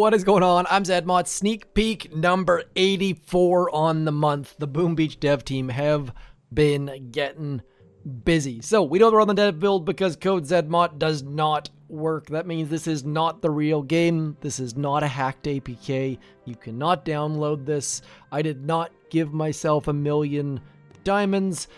What is going on? I'm zmot. Sneak peek number 84 on the month. The Boom Beach dev team have been getting busy. So we don't run the dev build because code zmot does not work. That means this is not the real game. This is not a hacked APK. You cannot download this. I did not give myself 1,000,000 diamonds.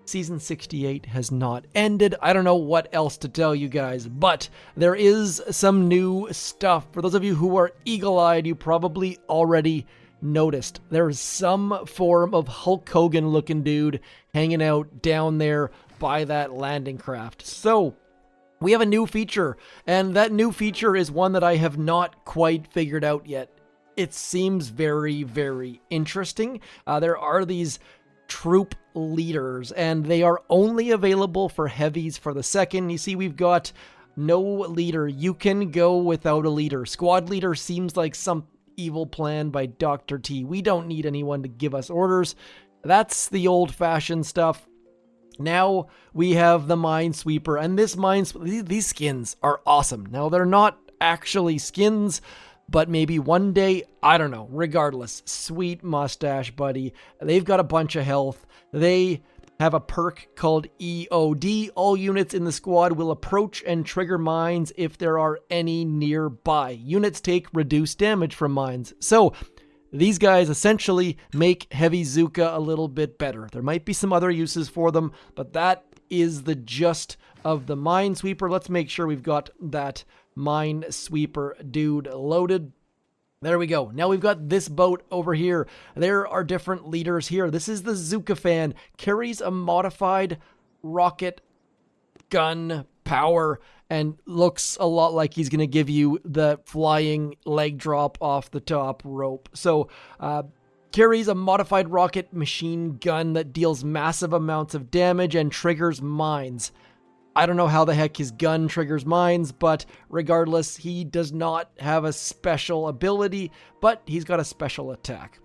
Season 68 has not ended. I don't know what else to tell you guys, but there is some new stuff. For those of you who are eagle-eyed, you probably already noticed. There's some form of Hulk Hogan looking dude hanging out down there by that landing craft. So we have a new feature, and that new feature is one that I have not quite figured out yet. It seems very, very interesting. There are these troop leaders, and they are only available for heavies for the second. You see, we've got no leader. You can go without a leader. Squad leader seems like some evil plan by Dr. T. We don't need anyone to give us orders. That's the old-fashioned stuff. Now we have the Minesweeper, and these skins are awesome. Now they're not actually skins, but maybe one day, I don't know. Regardless, sweet mustache, buddy. They've got a bunch of health. They have a perk called EOD. All units in the squad will approach and trigger mines if there are any nearby. Units take reduced damage from mines. So these guys essentially make Heavy Zuka a little bit better. There might be some other uses for them, but that is the gist of the Minesweeper. Let's make sure we've got that Minesweeper dude loaded. There we go. Now we've got this boat over here. There are different leaders here. This is the Zuka fan. Carries a modified rocket gun power and looks a lot like he's going to give you the flying leg drop off the top rope. So, carries a modified rocket machine gun that deals massive amounts of damage and triggers mines. I don't know how the heck his gun triggers mines, but regardless, he does not have a special ability, but he's got a special attack.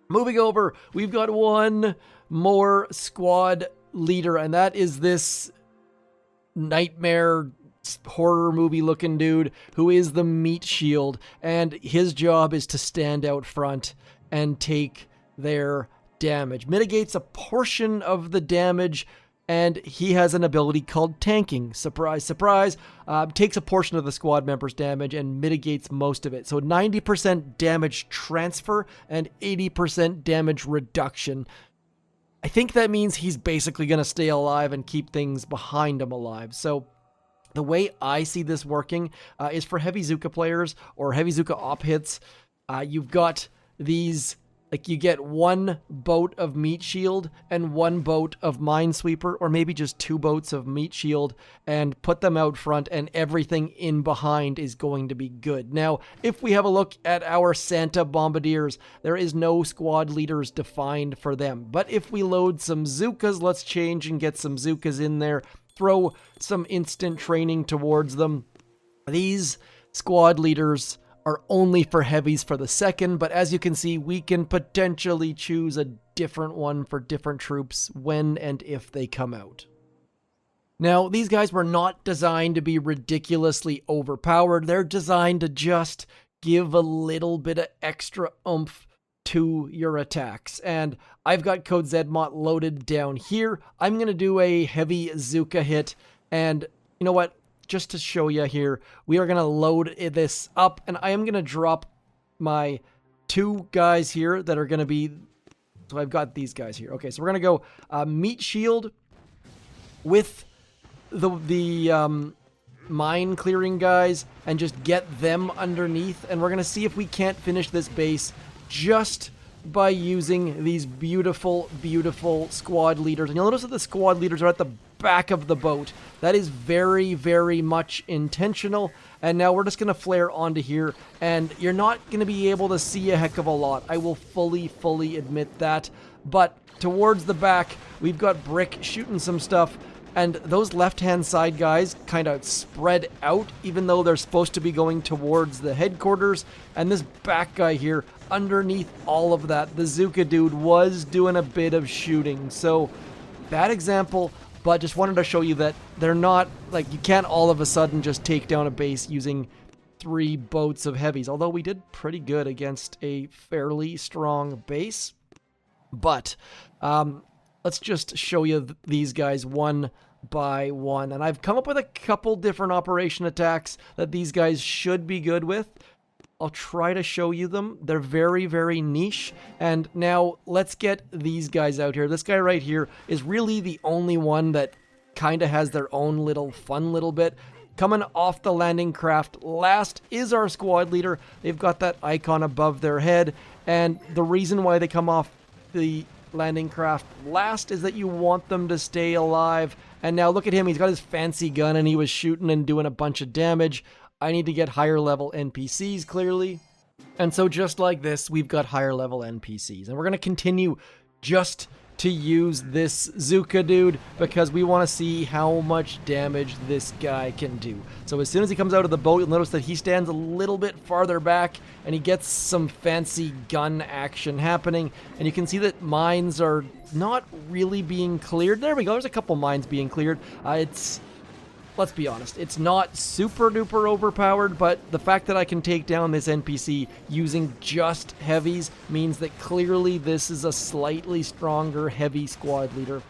Moving over, we've got one more squad leader, and that is this nightmare horror movie looking dude who is the meat shield, and his job is to stand out front and take their damage. Mitigates a portion of the damage, and he has an ability called tanking. Surprise, surprise. Takes a portion of the squad member's damage and mitigates most of it. So 90% damage transfer and 80% damage reduction. I think that means he's basically going to stay alive and keep things behind him alive. So the way I see this working is for Heavy Zuka players or Heavy Zuka op hits. You've got these... Like, you get one boat of Meat Shield and one boat of Minesweeper, or maybe just two boats of Meat Shield, and put them out front, and everything in behind is going to be good. Now, if we have a look at our Santa Bombardiers, there is no squad leaders defined for them. But if we load some Zukas, let's change and get some Zukas in there, throw some instant training towards them. These squad leaders are only for heavies for the second, but as you can see, we can potentially choose a different one for different troops when and if they come out. Now, these guys were not designed to be ridiculously overpowered. They're designed to just give a little bit of extra oomph to your attacks. And I've got code zmot loaded down here. I'm going to do a Heavy Zuka hit, and you know what? Just to show you here, we are going to load this up, and I am going to drop my two guys here that are going to be... So I've got these guys here. Okay, so we're going to go Meat Shield with the mine clearing guys and just get them underneath, and we're going to see if we can't finish this base just by using these beautiful, beautiful squad leaders. And you'll notice that the squad leaders are at the back of the boat. That is very, very much intentional. And now we're just going to flare onto here, and you're not going to be able to see a heck of a lot. I will fully admit that. But towards the back, we've got Brick shooting some stuff, and those left-hand side guys kind of spread out, even though they're supposed to be going towards the headquarters. And this back guy here, underneath all of that, the Zuka dude was doing a bit of shooting. So, bad example, but just wanted to show you that they're not, like, you can't all of a sudden just take down a base using 3 boats of heavies, although we did pretty good against a fairly strong base. But let's just show you these guys one by one. And I've come up with a couple different operation attacks that these guys should be good with. I'll try to show you them. They're very, very niche. And now let's get these guys out here. This guy right here is really the only one that kind of has their own little fun little bit. Coming off the landing craft last is our squad leader. They've got that icon above their head. And the reason why they come off the landing craft last is that you want them to stay alive. And now look at him. He's got his fancy gun and he was shooting and doing a bunch of damage. I need to get higher level NPCs, clearly. And so just like this, we've got higher level NPCs. And we're going to continue just to use this Zuka dude because we want to see how much damage this guy can do. So as soon as he comes out of the boat, you'll notice that he stands a little bit farther back and he gets some fancy gun action happening. And you can see that mines are not really being cleared. There we go. There's a couple mines being cleared. Let's be honest, it's not super duper overpowered, but the fact that I can take down this NPC using just heavies means that clearly this is a slightly stronger heavy squad leader.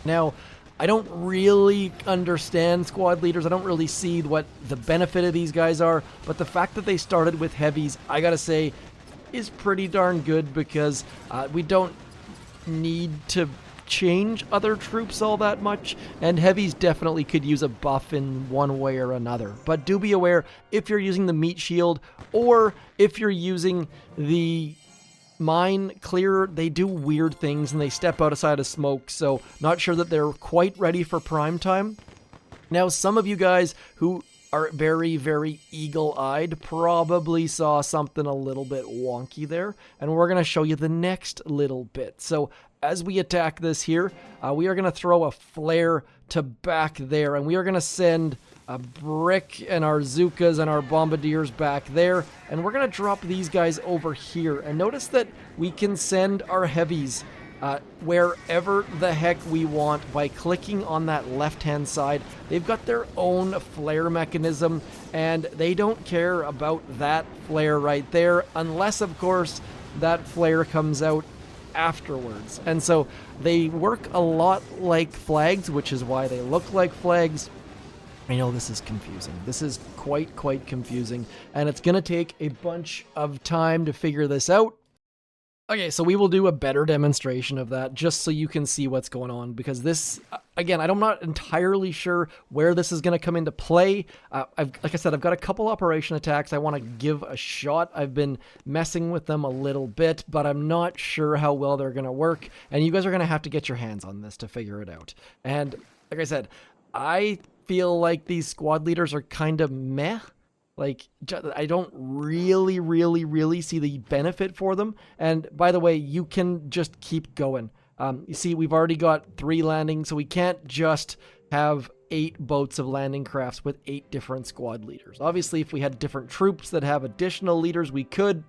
Now, I don't really understand squad leaders. I don't really see what the benefit of these guys are, but the fact that they started with heavies, I gotta say, is pretty darn good because we don't need to change other troops all that much, and heavies definitely could use a buff in one way or another. But do be aware, if you're using the meat shield or if you're using the mine clearer, they do weird things and they step outside of smoke, so not sure that they're quite ready for prime time. Now, some of you guys who are very, very eagle-eyed probably saw something a little bit wonky there, and we're going to show you the next little bit. So as we attack this here, we are going to throw a flare to back there, and we are going to send a brick and our Zukas and our bombardiers back there, and we're going to drop these guys over here. And notice that we can send our heavies wherever the heck we want by clicking on that left-hand side. They've got their own flare mechanism, and they don't care about that flare right there, unless, of course, that flare comes out afterwards. And so they work a lot like flags, which is why they look like flags. I know this is confusing. This is quite confusing, and it's going to take a bunch of time to figure this out. Okay, so we will do a better demonstration of that just so you can see what's going on, because this, again, I'm not entirely sure where this is going to come into play. Like I said, I've got a couple operation attacks I want to give a shot. I've been messing with them a little bit, but I'm not sure how well they're going to work, and you guys are going to have to get your hands on this to figure it out. And like I said, I feel like these squad leaders are kind of meh. Like, I don't really see the benefit for them. And by the way, you can just keep going. You see, we've already got 3 landings, so we can't just have 8 boats of landing crafts with 8 different squad leaders. Obviously, if we had different troops that have additional leaders, we could.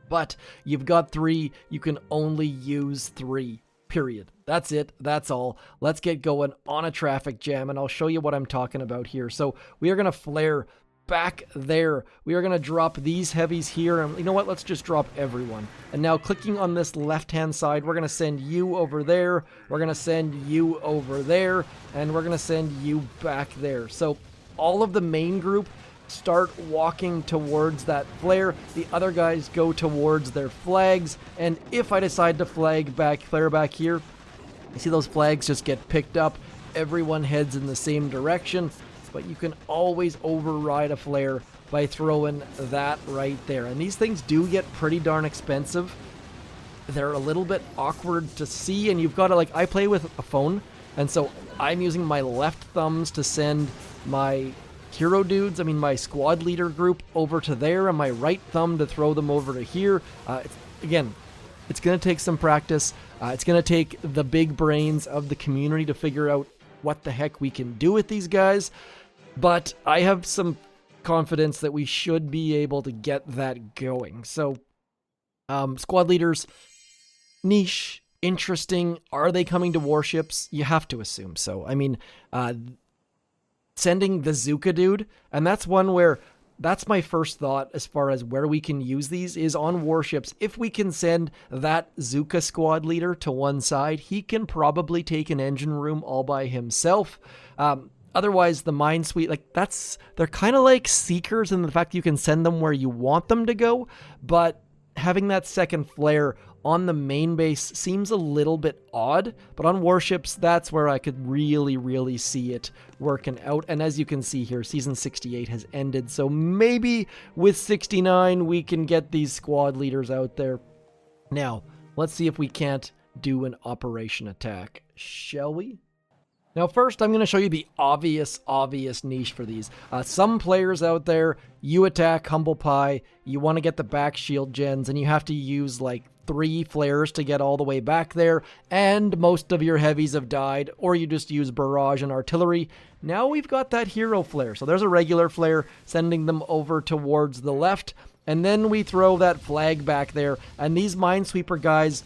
But you've got 3, you can only use 3. Period. That's it. That's all. Let's get going on a traffic jam, and I'll show you what I'm talking about here. So we are going to flare back there. We are going to drop these heavies here, and you know what? Let's just drop everyone. And now clicking on this left-hand side, we're going to send you over there, we're going to send you over there, and we're going to send you back there. So all of the main group start walking towards that flare. The other guys go towards their flags, and if I decide to flare back here, you see those flags just get picked up. Everyone heads in the same direction. But you can always override a flare by throwing that right there. And these things do get pretty darn expensive. They're a little bit awkward to see, and you've got to, like, I play with a phone, and so I'm using my left thumbs to send my hero dudes, my squad leader group over to there, and my right thumb to throw them over to here. Again, it's going to take some practice. It's going to take the big brains of the community to figure out what the heck we can do with these guys. But I have some confidence that we should be able to get that going. So, squad leaders, niche, interesting. Are they coming to warships? You have to assume so. Sending the Zuka dude, and that's one where that's my first thought as far as where we can use these is on warships. If we can send that Zuka squad leader to one side, he can probably take an engine room all by himself. Otherwise, the mine suite, like they're kind of like seekers in the fact you can send them where you want them to go, but having that second flare on the main base seems a little bit odd, but on warships, that's where I could really, really see it working out. And as you can see here, Season 68 has ended, so maybe with 69, we can get these squad leaders out there. Now, let's see if we can't do an operation attack, shall we? Now first, I'm going to show you the obvious niche for these. Some players out there, you attack Humble Pie, you want to get the back shield gens, and you have to use like 3 flares to get all the way back there, and most of your heavies have died, or you just use barrage and artillery. Now we've got that hero flare, so there's a regular flare sending them over towards the left, and then we throw that flag back there, and these Minesweeper guys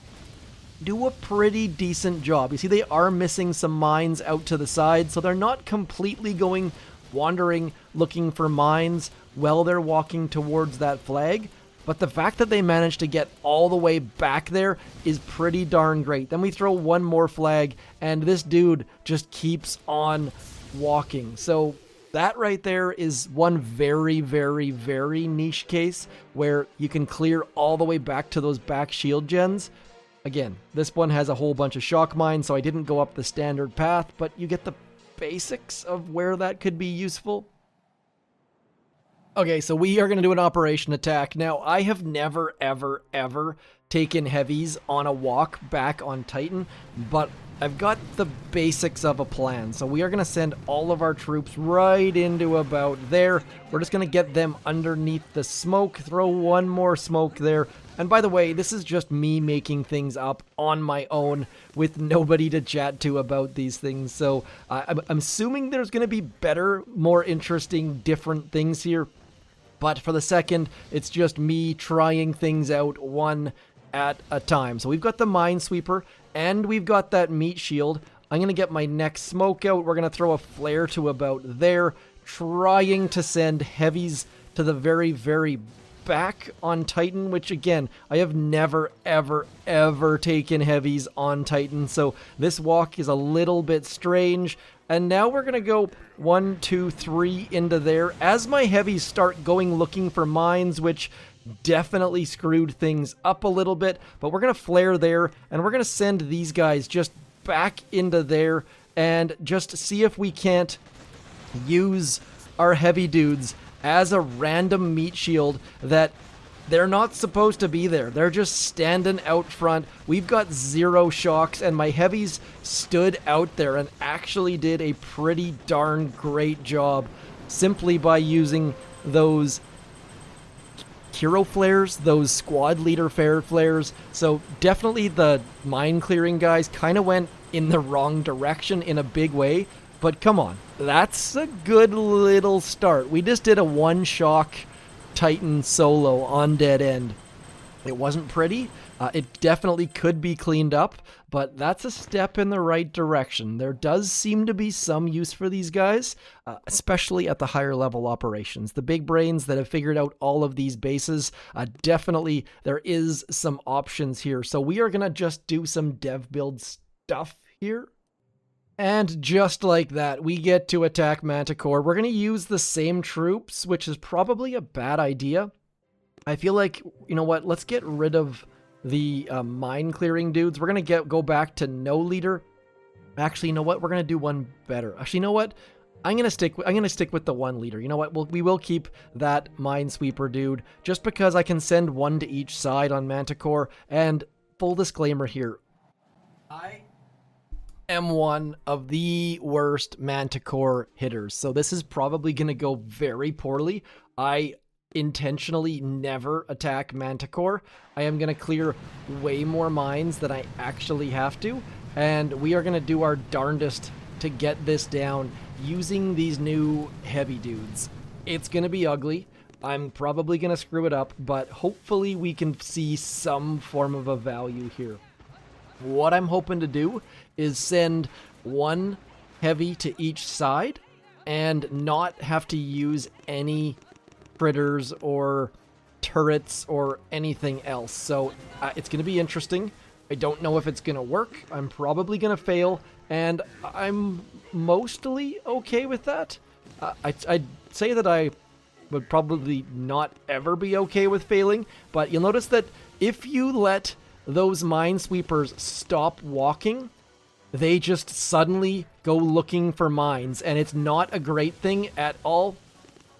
do a pretty decent job. You see, they are missing some mines out to the side, so they're not completely going wandering looking for mines while they're walking towards that flag. But the fact that they managed to get all the way back there is pretty darn great. Then we throw one more flag, and this dude just keeps on walking. So that right there is one very, very, very niche case where you can clear all the way back to those back shield gens. Again, this one has a whole bunch of shock mines, so I didn't go up the standard path, but you get the basics of where that could be useful. Okay, so we are going to do an operation attack. Now, I have never, ever, ever taken heavies on a walk back on Titan, but I've got the basics of a plan. So we are going to send all of our troops right into about there. We're just going to get them underneath the smoke, throw one more smoke there. And by the way, this is just me making things up on my own with nobody to chat to about these things. So I'm assuming there's going to be better, more interesting, different things here. But for the second, it's just me trying things out one at a time. So we've got the Minesweeper, and we've got that meat shield. I'm going to get my next smoke out. We're going to throw a flare to about there, trying to send heavies to the very, very back on Titan, which again, I have never, ever, ever taken heavies on Titan. So this walk is a little bit strange. And now we're going to go 1, 2, 3 into there. As my heavies start going looking for mines, which definitely screwed things up a little bit, but we're going to flare there, and we're going to send these guys just back into there and just see if we can't use our heavy dudes as a random meat shield that they're not supposed to be there. They're just standing out front. We've got 0 shocks, and my heavies stood out there and actually did a pretty darn great job simply by using those hero flares, those squad leader flares. So definitely the mine clearing guys kind of went in the wrong direction in a big way. But come on, that's a good little start. We just did a 1-shock Titan solo on dead end. It wasn't pretty. It definitely could be cleaned up, but that's a step in the right direction. There does seem to be some use for these guys, especially at the higher level operations. The big brains that have figured out all of these bases, definitely there is some options here. So we are going to just do some dev build stuff here. And just like that, we get to attack Manticore. We're going to use the same troops, which is probably a bad idea. I feel like, you know what, let's get rid of the mine clearing dudes. We're going to go back to no leader. Actually, you know what, we're going to do one better. Actually, you know what, I'm going to stick with the 1 leader. You know what, we will keep that Minesweeper dude just because I can send 1 to each side on Manticore. And full disclaimer here, I am one of the worst Manticore hitters, so this is probably going to go very poorly. I intentionally never attack Manticore. I am going to clear way more mines than I actually have to, and we are going to do our darndest to get this down using these new heavy dudes. It's going to be ugly. I'm probably going to screw it up, but hopefully we can see some form of a value here. What I'm hoping to do is send 1 heavy to each side and not have to use any critters or turrets or anything else. So it's going to be interesting. I don't know if it's going to work. I'm probably going to fail, and I'm mostly okay with that. I'd say that I would probably not ever be okay with failing, but you'll notice that if you let those minesweepers stop walking, they just suddenly go looking for mines, and it's not a great thing at all.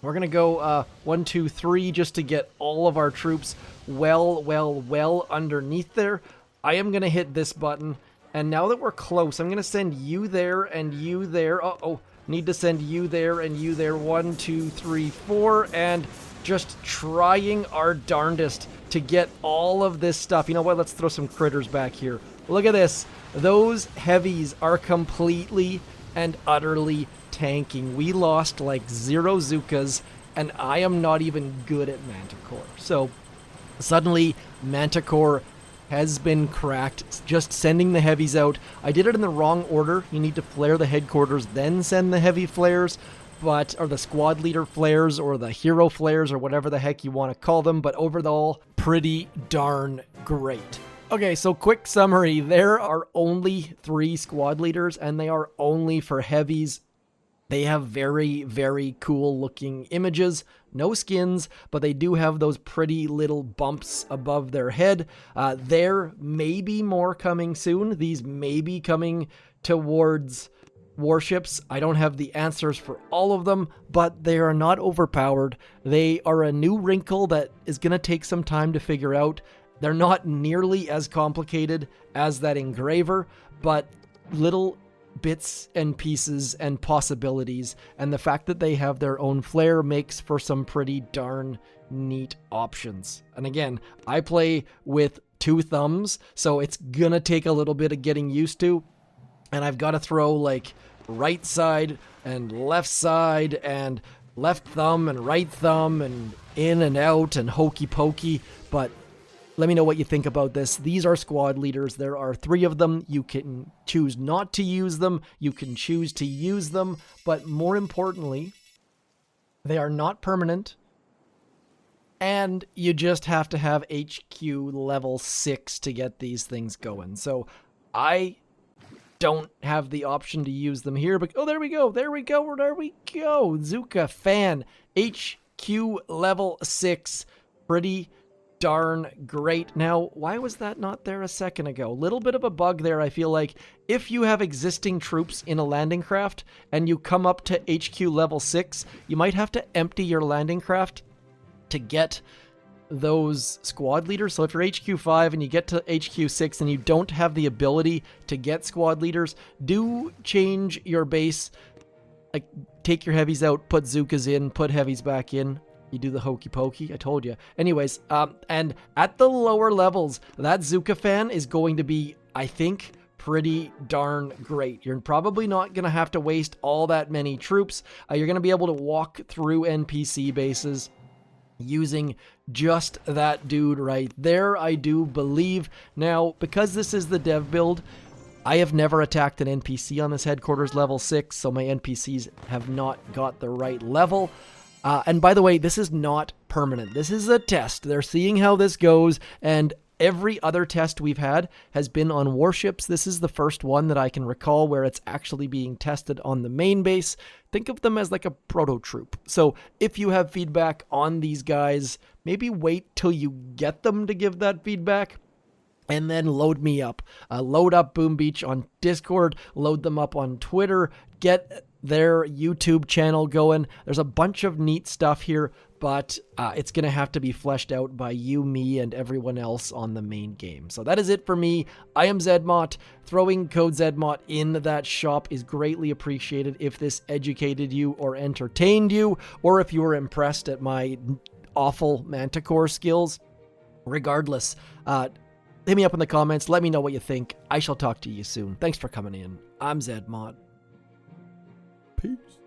We're going to go 1, 2, 3 just to get all of our troops well underneath there. I am going to hit this button, and now that we're close, I'm going to send you there and you there. Uh-oh, need to send you there and you there. 1, 2, 3, 4, and just trying our darndest to get all of this stuff. You know what? Let's throw some critters back here. Look at this. Those heavies are completely and utterly tanking. We lost like 0 Zukas, and I am not even good at Manticore. So suddenly Manticore has been cracked. Just sending the heavies out. I did it in the wrong order. You need to flare the headquarters, then send the heavy flares, or the squad leader flares, or the hero flares, or whatever the heck you want to call them. But overall, pretty darn great. Okay, so quick summary. There are only 3 squad leaders, and they are only for heavies. They have very cool looking images, no skins, but they do have those pretty little bumps above their head. There may be more coming soon. These may be coming towards Warships. I don't have the answers for all of them, but they are not overpowered. They are a new wrinkle that is going to take some time to figure out. They're not nearly as complicated as that engraver, but little bits and pieces and possibilities, and the fact that they have their own flare makes for some pretty darn neat options. And again, I play with 2 thumbs, so it's gonna take a little bit of getting used to, and I've got to throw like right side and left thumb and right thumb and in and out and hokey pokey. But let me know what you think about this. These are squad leaders. There are 3 of them. You can choose not to use them. You can choose to use them. But more importantly, they are not permanent. And you just have to have HQ level 6 to get these things going. So I don't have the option to use them here. But oh, there we go. Zuka fan. HQ level 6. Pretty darn great. Now, why was that not there a second ago? Little bit of a bug there, I feel like. If you have existing troops in a landing craft and you come up to HQ level 6, you might have to empty your landing craft to get those squad leaders. So if you're HQ 5 and you get to HQ 6 and you don't have the ability to get squad leaders, do change your base. Like, take your heavies out, put Zukas in, put heavies back in. You do the hokey pokey, I told you. Anyways, and at the lower levels, that Zuka fan is going to be, I think, pretty darn great. You're probably not going to have to waste all that many troops. You're going to be able to walk through NPC bases using just that dude right there, I do believe. Now, because this is the dev build, I have never attacked an NPC on this headquarters level 6, so my NPCs have not got the right level. And by the way, this is not permanent. This is a test. They're seeing how this goes, and every other test we've had has been on warships. This is the first one that I can recall where it's actually being tested on the main base. Think of them as like a proto-troop. So if you have feedback on these guys, maybe wait till you get them to give that feedback, and then load me up. Load up Boom Beach on Discord, load them up on Twitter, get their YouTube channel going. There's a bunch of neat stuff here, but it's going to have to be fleshed out by you, me, and everyone else on the main game. So that is it for me. I am zmot. Throwing code zmot in that shop is greatly appreciated if this educated you or entertained you, or if you were impressed at my awful Manticore skills. Regardless, hit me up in the comments. Let me know what you think. I shall talk to you soon. Thanks for coming in. I'm zmot. Peace.